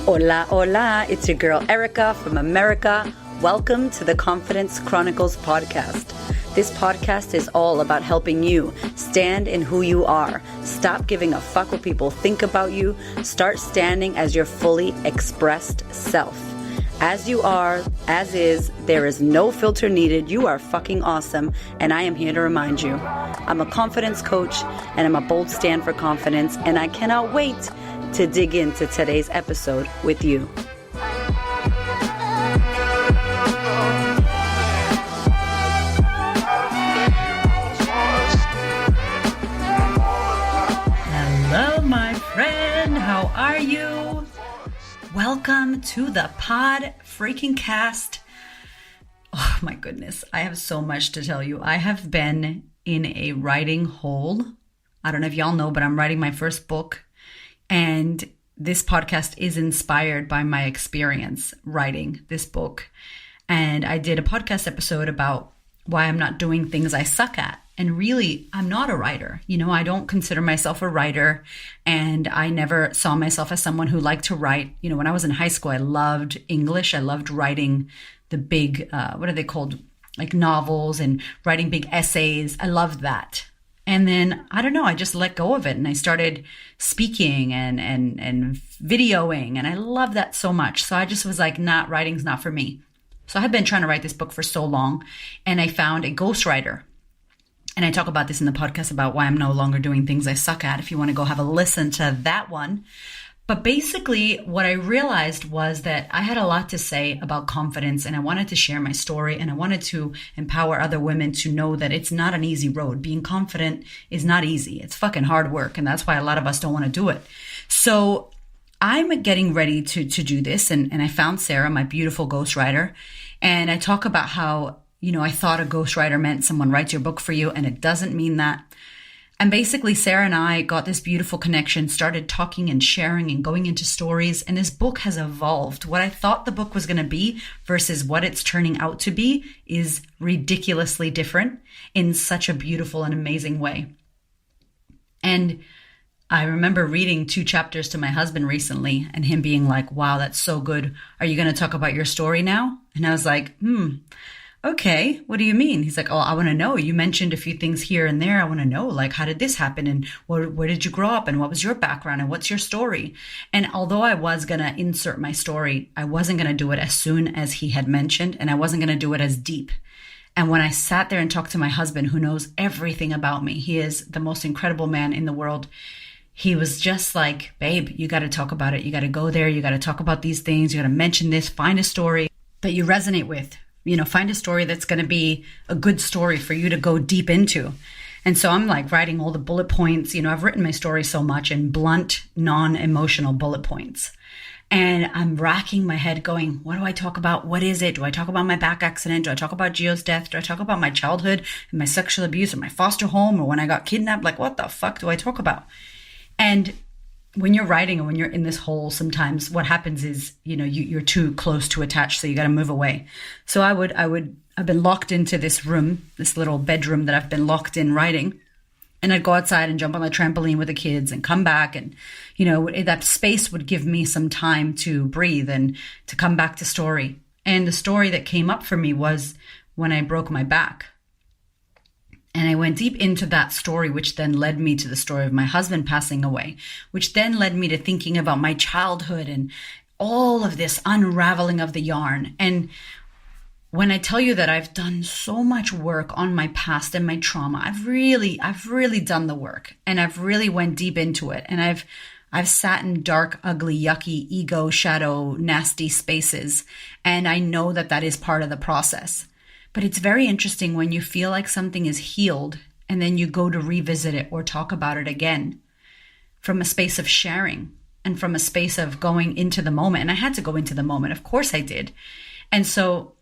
Hola, hola, it's your girl Erica from America. Welcome to the Confidence Chronicles podcast. This podcast is all about helping you stand in who you are. Stop giving a fuck what people think about you. Start standing as your fully expressed self. As you are, as is, there is no filter needed. You are fucking awesome, and I am here to remind you. I'm a confidence coach, and I'm a bold stand for confidence, and I cannot wait to dig into today's episode with you. Hello, my friend. How are you? Welcome to the Pod Freaking Cast. Oh my goodness. I have so much to tell you. I have been in a writing hole. I don't know if y'all know, but I'm writing my first book. And this podcast is inspired by my experience writing this book. And I did a podcast episode about why I'm not doing things I suck at. And really, I'm not a writer. You know, I don't consider myself a writer. And I never saw myself as someone who liked to write. You know, when I was in high school, I loved English. I loved writing the big, what are they called? Like novels and writing big essays. I loved that. And then, I don't know, I just let go of it and I started speaking and videoing, and I love that so much. So I just was like, writing's not for me. So I had been trying to write this book for so long, and I found a ghostwriter. And I talk about this in the podcast about why I'm no longer doing things I suck at, if you want to go have a listen to that one. But basically, what I realized was that I had a lot to say about confidence, and I wanted to share my story, and I wanted to empower other women to know that it's not an easy road. Being confident is not easy. It's fucking hard work, and that's why a lot of us don't want to do it. So I'm getting ready to do this, and I found Sarah, my beautiful ghostwriter, and I talk about how, you know, I thought a ghostwriter meant someone writes your book for you, and it doesn't mean that. And basically, Sarah and I got this beautiful connection, started talking and sharing and going into stories. And this book has evolved. What I thought the book was going to be versus what it's turning out to be is ridiculously different in such a beautiful and amazing way. And I remember reading 2 chapters to my husband recently and him being like, wow, that's so good. Are you going to talk about your story now? And I was like, okay, what do you mean? He's like, oh, I want to know. You mentioned a few things here and there. I want to know, like, how did this happen? And where did you grow up? And what was your background? And what's your story? And although I was going to insert my story, I wasn't going to do it as soon as he had mentioned, and I wasn't going to do it as deep. And when I sat there and talked to my husband, who knows everything about me, he is the most incredible man in the world. He was just like, babe, you got to talk about it. You got to go there. You got to talk about these things. You got to mention this, find a story that you resonate with. You know, find a story that's going to be a good story for you to go deep into. And so I'm like writing all the bullet points. You know, I've written my story so much in blunt, non-emotional bullet points. And I'm racking my head going, what do I talk about? What is it? Do I talk about my back accident? Do I talk about Gio's death? Do I talk about my childhood and my sexual abuse or my foster home or when I got kidnapped? Like, what the fuck do I talk about? And when you're writing and when you're in this hole, sometimes what happens is, you know, you're too close to attach, so you got to move away. So I've been locked into this room, this little bedroom that I've been locked in writing. And I'd go outside and jump on the trampoline with the kids and come back. And, you know, that space would give me some time to breathe and to come back to story. And the story that came up for me was when I broke my back. And I went deep into that story, which then led me to the story of my husband passing away, which then led me to thinking about my childhood and all of this unraveling of the yarn. And when I tell you that I've done so much work on my past and my trauma, I've really done the work, and I've really went deep into it. And I've sat in dark, ugly, yucky, ego, shadow, nasty spaces. And I know that that is part of the process. But it's very interesting when you feel like something is healed and then you go to revisit it or talk about it again from a space of sharing and from a space of going into the moment. And I had to go into the moment. Of course I did. And so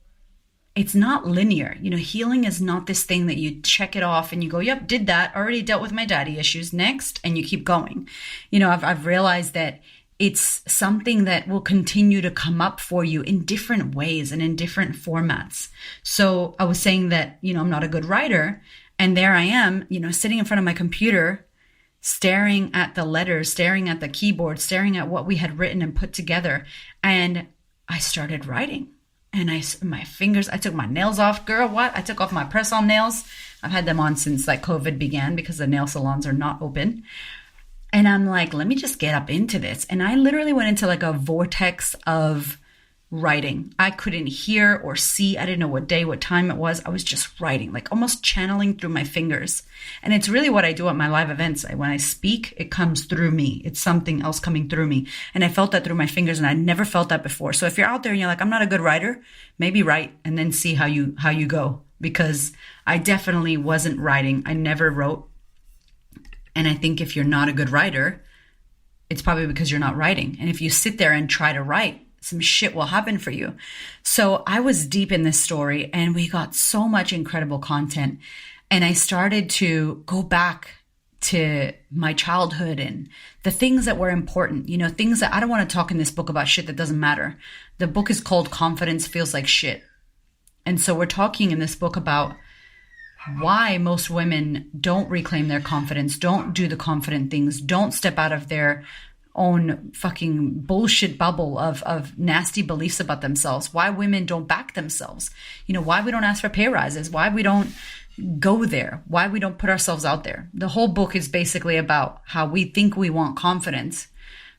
it's not linear. You know, healing is not this thing that you check it off and you go, yep, did that, already dealt with my daddy issues, next, and you keep going. You know, I've realized that it's something that will continue to come up for you in different ways and in different formats. So I was saying that, you know, I'm not a good writer. And there I am, you know, sitting in front of my computer staring at the letters, staring at the keyboard, staring at what we had written and put together. And I started writing. And my fingers, I took my nails off. Girl, what? I took off my press-on nails. I've had them on since like COVID began because the nail salons are not open. And I'm like, let me just get up into this. And I literally went into like a vortex of writing. I couldn't hear or see. I didn't know what day, what time it was. I was just writing, like almost channeling through my fingers. And it's really what I do at my live events. When I speak, it comes through me. It's something else coming through me. And I felt that through my fingers, and I never felt that before. So if you're out there and you're like, I'm not a good writer, maybe write and then see how you go. Because I definitely wasn't writing. I never wrote. And I think if you're not a good writer, it's probably because you're not writing. And if you sit there and try to write, some shit will happen for you. So I was deep in this story, and we got so much incredible content. And I started to go back to my childhood and the things that were important, things that I don't want to talk in this book about shit that doesn't matter. The book is called Confidence Feels Like Shit. And so we're talking in this book about why most women don't reclaim their confidence, don't do the confident things, don't step out of their own fucking bullshit bubble of nasty beliefs about themselves, why women don't back themselves, why we don't ask for pay rises, why we don't go there, why we don't put ourselves out there. The whole book is basically about how we think we want confidence.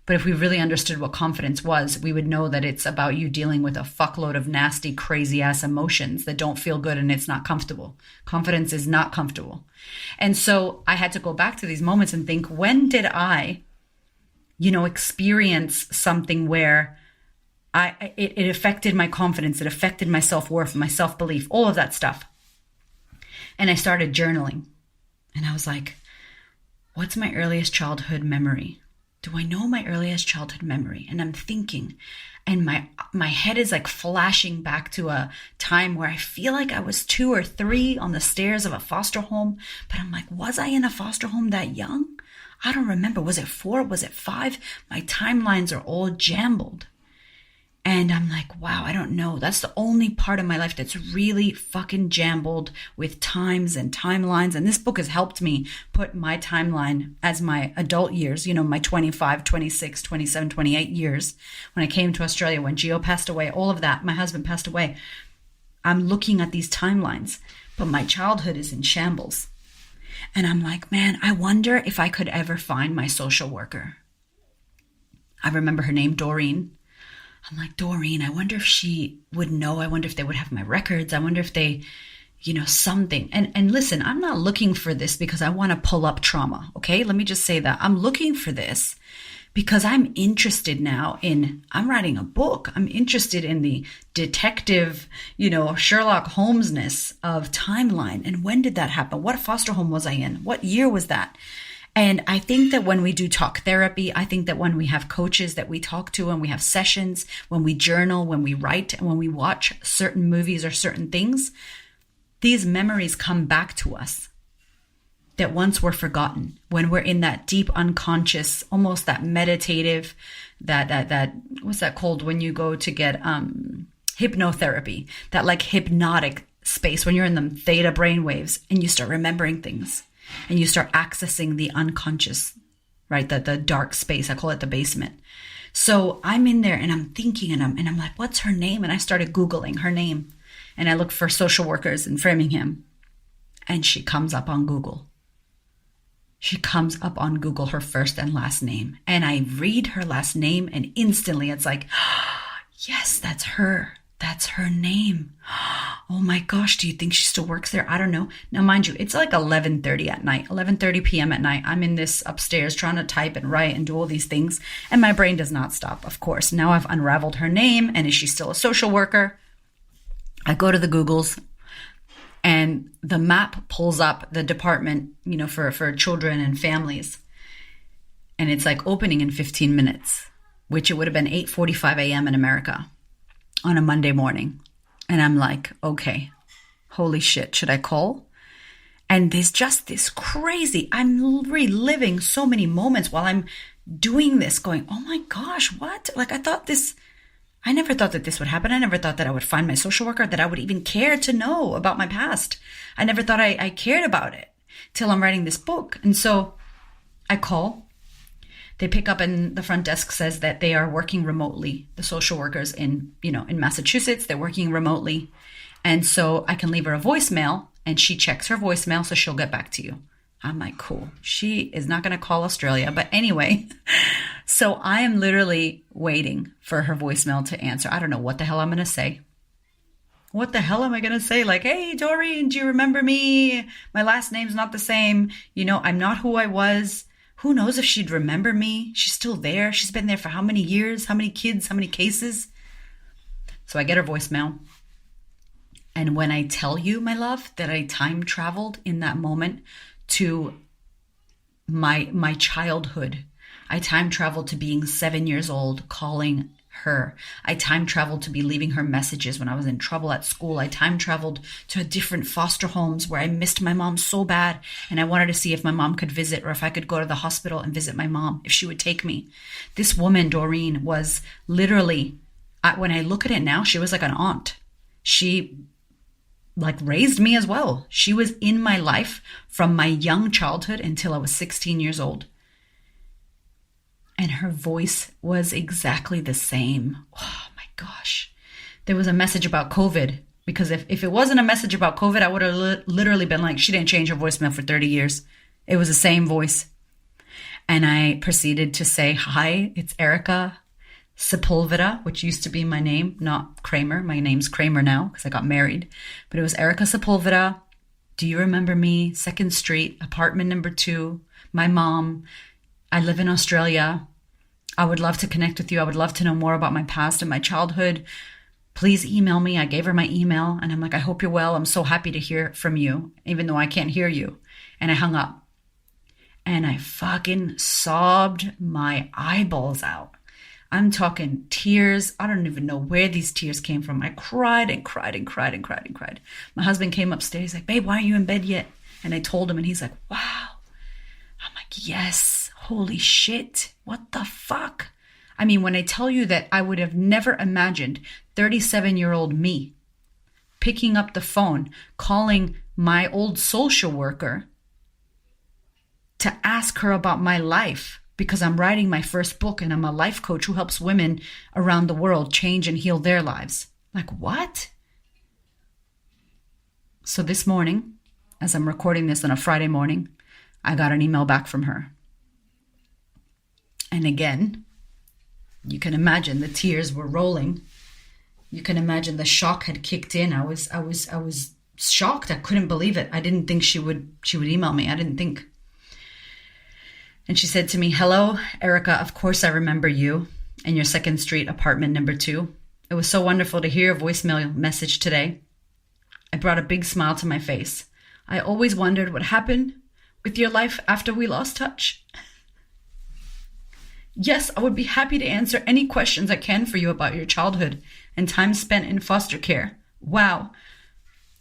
But if we really understood what confidence was, we would know that it's about you dealing with a fuckload of nasty, crazy ass emotions that don't feel good and it's not comfortable. Confidence is not comfortable. And so I had to go back to these moments and think, when did I, experience something where it affected my confidence, it affected my self-worth, my self-belief, all of that stuff. And I started journaling. And I was like, what's my earliest childhood memory? Do I know my earliest childhood memory? And I'm thinking, and my head is like flashing back to a time where I feel like I was 2 or 3 on the stairs of a foster home. But I'm like, was I in a foster home that young? I don't remember. Was it 4? Was it 5? My timelines are all jumbled. And I'm like, wow, I don't know. That's the only part of my life that's really fucking jumbled with times and timelines. And this book has helped me put my timeline as my adult years, my 25, 26, 27, 28 years. When I came to Australia, when Gio passed away, all of that, my husband passed away. I'm looking at these timelines, but my childhood is in shambles. And I'm like, man, I wonder if I could ever find my social worker. I remember her name, Doreen. I'm like, Doreen, I wonder if she would know. I wonder if they would have my records. I wonder if they, something. And listen, I'm not looking for this because I want to pull up trauma. Okay. Let me just say that. I'm looking for this because I'm interested now I'm writing a book. I'm interested in the detective, Sherlock Holmes-ness of timeline. And when did that happen? What foster home was I in? What year was that? And I think that when we do talk therapy, I think that when we have coaches that we talk to and we have sessions, when we journal, when we write, and when we watch certain movies or certain things, these memories come back to us that once were forgotten, when we're in that deep unconscious, almost that meditative, that what's that called when you go to get hypnotherapy, that like hypnotic space when you're in the theta brainwaves and you start remembering things. And you start accessing the unconscious, right? The dark space. I call it the basement. So I'm in there and I'm thinking and I'm like, what's her name? And I started Googling her name. And I looked for social workers in Framingham. And she comes up on Google. She comes up on Google, her first and last name. And I read her last name and instantly it's like, yes, that's her. That's her name. Oh my gosh, do you think she still works there? I don't know. Now, mind you, it's like 11:30 at night, 11:30 p.m. at night. I'm in this upstairs trying to type and write and do all these things. And my brain does not stop, of course. Now I've unraveled her name. And is she still a social worker? I go to the Googles and the map pulls up the department, for children and families. And it's like opening in 15 minutes, which it would have been 8:45 a.m. in America on a Monday morning. And I'm like, okay, holy shit, should I call? And there's just this crazy, I'm reliving so many moments while I'm doing this going, oh my gosh, what? Like I never thought that this would happen. I never thought that I would find my social worker, that I would even care to know about my past. I never thought I cared about it till I'm writing this book. And so I call. They pick up and the front desk says that they are working remotely. The social workers in Massachusetts, they're working remotely. And so I can leave her a voicemail and she checks her voicemail so she'll get back to you. I'm like, cool. She is not going to call Australia. But anyway, so I am literally waiting for her voicemail to answer. I don't know what the hell I'm going to say. What the hell am I going to say? Like, hey, Doreen, do you remember me? My last name's not the same. I'm not who I was. Who knows if she'd remember me? She's still there. She's been there for how many years? How many kids? How many cases? So I get her voicemail. And when I tell you, my love, that I time traveled in that moment to my childhood, I time traveled to being 7 years old, calling her. I time traveled to be leaving her messages when I was in trouble at school. I time traveled to different foster homes where I missed my mom so bad and I wanted to see if my mom could visit or if I could go to the hospital and visit my mom, if she would take me. This woman, Doreen, was literally, when I look at it now, she was like an aunt. She raised me as well. She was in my life from my young childhood until I was 16 years old. And her voice was exactly the same. Oh my gosh. There was a message about COVID, because if it wasn't a message about COVID, I would have literally been like, she didn't change her voicemail for 30 years. It was the same voice. And I proceeded to say, hi, it's Erica Sepulveda, which used to be my name, not Kramer. My name's Kramer now because I got married. But it was Erica Sepulveda. Do you remember me? 2nd Street, apartment number 2, my mom. I live in Australia. I would love to connect with you. I would love to know more about my past and my childhood. Please email me. I gave her my email and I'm like, I hope you're well. I'm so happy to hear from you, even though I can't hear you. And I hung up and I fucking sobbed my eyeballs out. I'm talking tears. I don't even know where these tears came from. I cried and cried and cried and cried and cried. My husband came upstairs. He's like, babe, why aren't you in bed yet? And I told him and he's like, wow. I'm like, yes. Holy shit, what the fuck? I mean, when I tell you that I would have never imagined 37-year-old me picking up the phone, calling my old social worker to ask her about my life because I'm writing my first book and I'm a life coach who helps women around the world change and heal their lives. Like, what? So this morning, as I'm recording this on a Friday morning, I got an email back from her. And again, you can imagine the tears were rolling. You can imagine the shock had kicked in. I was shocked. I couldn't believe it. I didn't think she would email me. I didn't think. And she said to me, hello, Erica, of course I remember you and your 2nd Street, apartment number 2. It was so wonderful to hear your voicemail message today. It brought a big smile to my face. I always wondered what happened with your life after we lost touch. Yes, I would be happy to answer any questions I can for you about your childhood and time spent in foster care. Wow.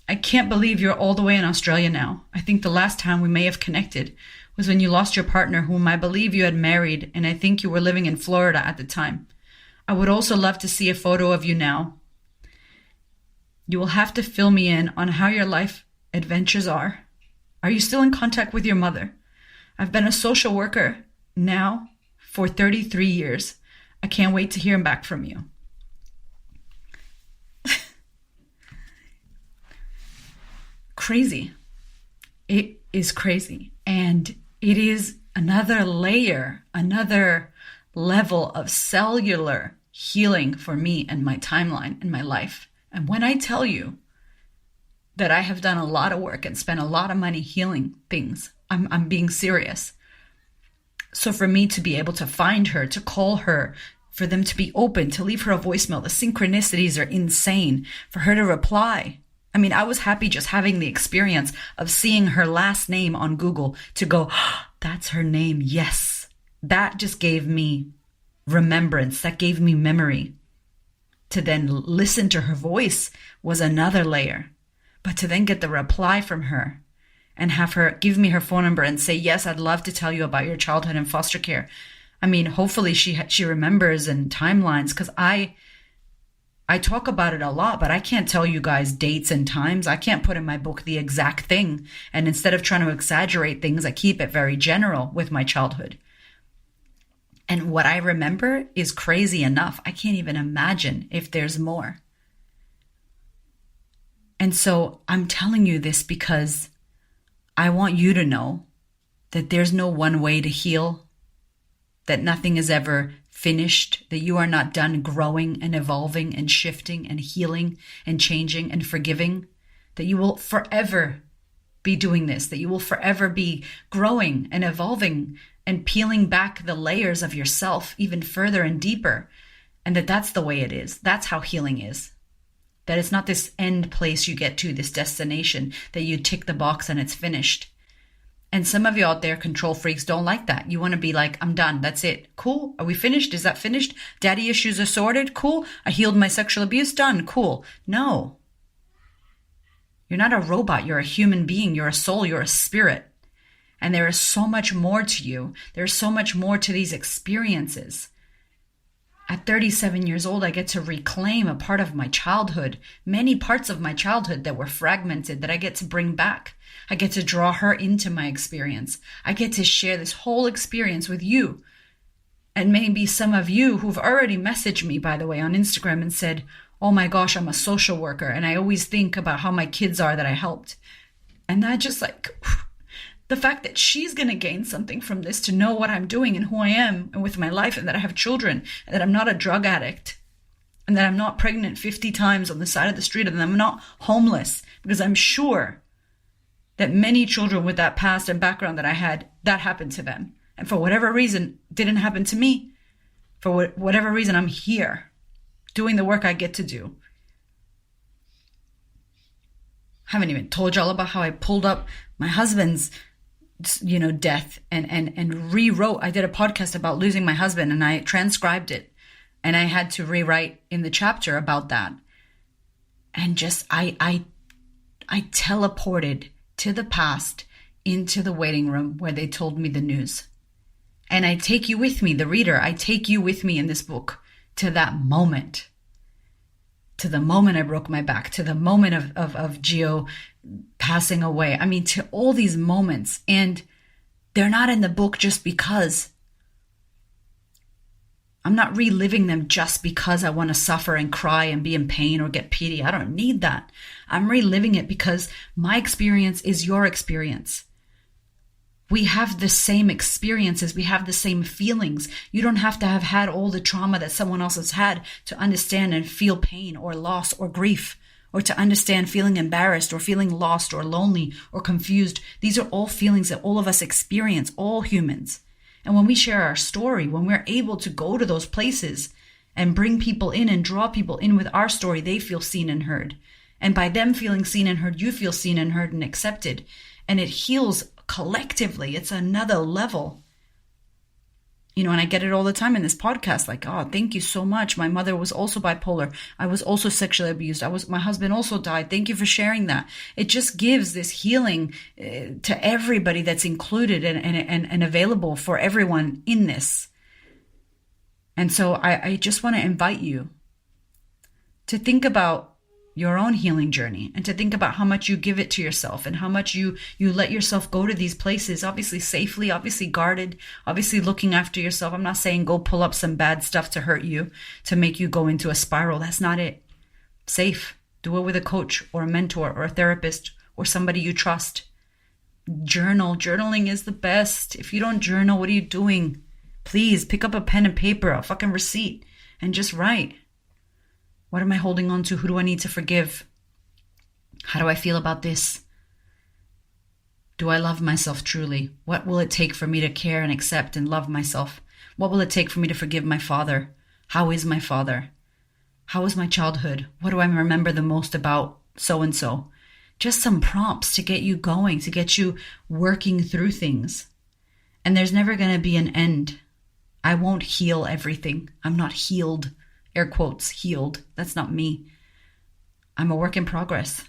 I can't believe you're all the way in Australia now. I think the last time we may have connected was when you lost your partner, whom I believe you had married, and I think you were living in Florida at the time. I would also love to see a photo of you now. You will have to fill me in on how your life adventures are. Are you still in contact with your mother? I've been a social worker now for 33 years. I can't wait to hear back from you. Crazy. It is crazy. And it is another layer, another level of cellular healing for me and my timeline and my life. And when I tell you that I have done a lot of work and spent a lot of money healing things, I'm being serious. So for me to be able to find her, to call her, for them to be open, to leave her a voicemail, the synchronicities are insane. For her to reply. I mean, I was happy just having the experience of seeing her last name on Google to go, oh, that's her name. Yes. That just gave me remembrance. That gave me memory. To then listen to her voice was another layer. But to then get the reply from her and have her give me her phone number and say, yes, I'd love to tell you about your childhood in foster care. I mean, hopefully she remembers and timelines, because I I talk about it a lot, but I can't tell you guys dates and times. I can't put in my book the exact thing. And instead of trying to exaggerate things, I keep it very general with my childhood. And what I remember is crazy enough. I can't even imagine if there's more. And so I'm telling you this because I want you to know that there's no one way to heal, that nothing is ever finished, that you are not done growing and evolving and shifting and healing and changing and forgiving, that you will forever be doing this, that you will forever be growing and evolving and peeling back the layers of yourself even further and deeper, and that's the way it is. That's how healing is. That it's not this end place you get to, this destination that you tick the box and it's finished. And some of you out there, control freaks, don't like that. You want to be like, I'm done. That's it. Cool. Are we finished? Is that finished? Daddy issues are sorted? Cool. I healed my sexual abuse? Done. Cool. No. You're not a robot. You're a human being. You're a soul. You're a spirit. And there is so much more to you. There's so much more to these experiences. At 37 years old, I get to reclaim a part of my childhood, many parts of my childhood that were fragmented that I get to bring back. I get to draw her into my experience. I get to share this whole experience with you. And maybe some of you who've already messaged me, by the way, on Instagram and said, oh my gosh, I'm a social worker. And I always think about how my kids are that I helped. And I just like, the fact that she's going to gain something from this, to know what I'm doing and who I am and with my life, and that I have children, and that I'm not a drug addict, and that I'm not pregnant 50 times on the side of the street, and that I'm not homeless, because I'm sure that many children with that past and background that I had, that happened to them. And for whatever reason, it didn't happen to me. For whatever reason, I'm here doing the work I get to do. I haven't even told y'all about how I pulled up my husband's death and rewrote. I did a podcast about losing my husband and I transcribed it, and I had to rewrite in the chapter about that. And just I teleported to the past, into the waiting room where they told me the news. And I take you with me, the reader. I take you with me in this book to that moment, to the moment I broke my back, to the moment of Gio passing away. I mean, to all these moments. And they're not in the book just because. I'm not reliving them just because I want to suffer and cry and be in pain or get pity. I don't need that. I'm reliving it because my experience is your experience. We have the same experiences. We have the same feelings. You don't have to have had all the trauma that someone else has had to understand and feel pain or loss or grief, or to understand feeling embarrassed or feeling lost or lonely or confused. These are all feelings that all of us experience, all humans. And when we share our story, when we're able to go to those places and bring people in and draw people in with our story, they feel seen and heard. And by them feeling seen and heard, you feel seen and heard and accepted. And it heals collectively. It's another level. And I get it all the time in this podcast, like, oh, thank you so much. My mother was also bipolar. I was also sexually abused. My husband also died. Thank you for sharing that. It just gives this healing to everybody that's included and available for everyone in this. And so I just want to invite you to think about your own healing journey, and to think about how much you give it to yourself and how much you let yourself go to these places, obviously safely, obviously guarded, obviously looking after yourself. I'm not saying go pull up some bad stuff to hurt you, to make you go into a spiral. That's not it. Safe. Do it with a coach or a mentor or a therapist or somebody you trust. Journal. Journaling is the best. If you don't journal, what are you doing? Please pick up a pen and paper, a fucking receipt, and just write. What am I holding on to? Who do I need to forgive? How do I feel about this? Do I love myself truly? What will it take for me to care and accept and love myself? What will it take for me to forgive my father? How is my father? How was my childhood? What do I remember the most about so-and-so? Just some prompts to get you going, to get you working through things. And there's never going to be an end. I won't heal everything. I'm not healed. Air quotes, healed. That's not me. I'm a work in progress.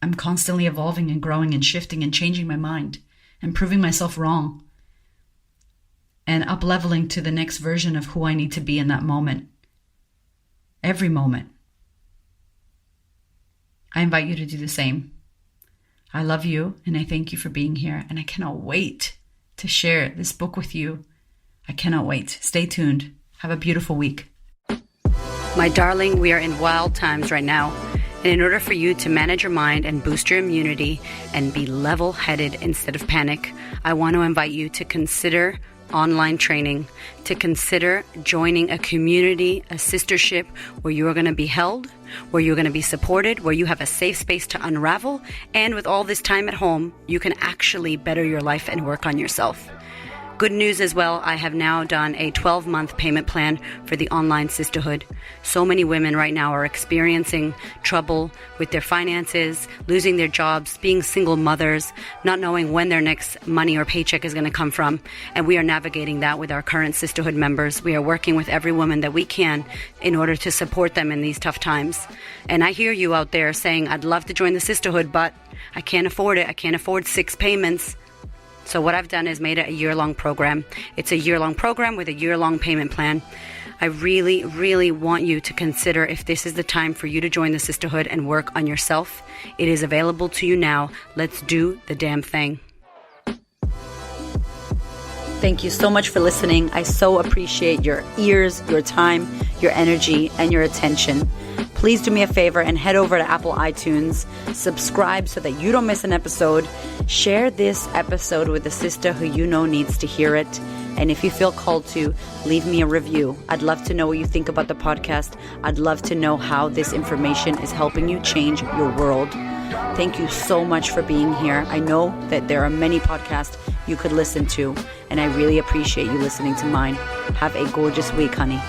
I'm constantly evolving and growing and shifting and changing my mind and proving myself wrong and up-leveling to the next version of who I need to be in that moment. Every moment. I invite you to do the same. I love you and I thank you for being here, and I cannot wait to share this book with you. I cannot wait. Stay tuned. Have a beautiful week. My darling, we are in wild times right now. And in order for you to manage your mind and boost your immunity and be level-headed instead of panic, I want to invite you to consider online training, to consider joining a community, a sistership where you are going to be held, where you're going to be supported, where you have a safe space to unravel. And with all this time at home, you can actually better your life and work on yourself. Good news as well, I have now done a 12-month payment plan for the online sisterhood. So many women right now are experiencing trouble with their finances, losing their jobs, being single mothers, not knowing when their next money or paycheck is going to come from. And we are navigating that with our current sisterhood members. We are working with every woman that we can in order to support them in these tough times. And I hear you out there saying, I'd love to join the sisterhood, but I can't afford it. I can't afford 6 payments. So what I've done is made it a year-long program. It's a year-long program with a year-long payment plan. I really, really want you to consider if this is the time for you to join the sisterhood and work on yourself. It is available to you now. Let's do the damn thing. Thank you so much for listening. I so appreciate your ears, your time, your energy, and your attention. Please do me a favor and head over to Apple iTunes, subscribe so that you don't miss an episode, share this episode with a sister who you know needs to hear it, and if you feel called to, leave me a review. I'd love to know what you think about the podcast. I'd love to know how this information is helping you change your world. Thank you so much for being here. I know that there are many podcasts you could listen to, and I really appreciate you listening to mine. Have a gorgeous week, honey.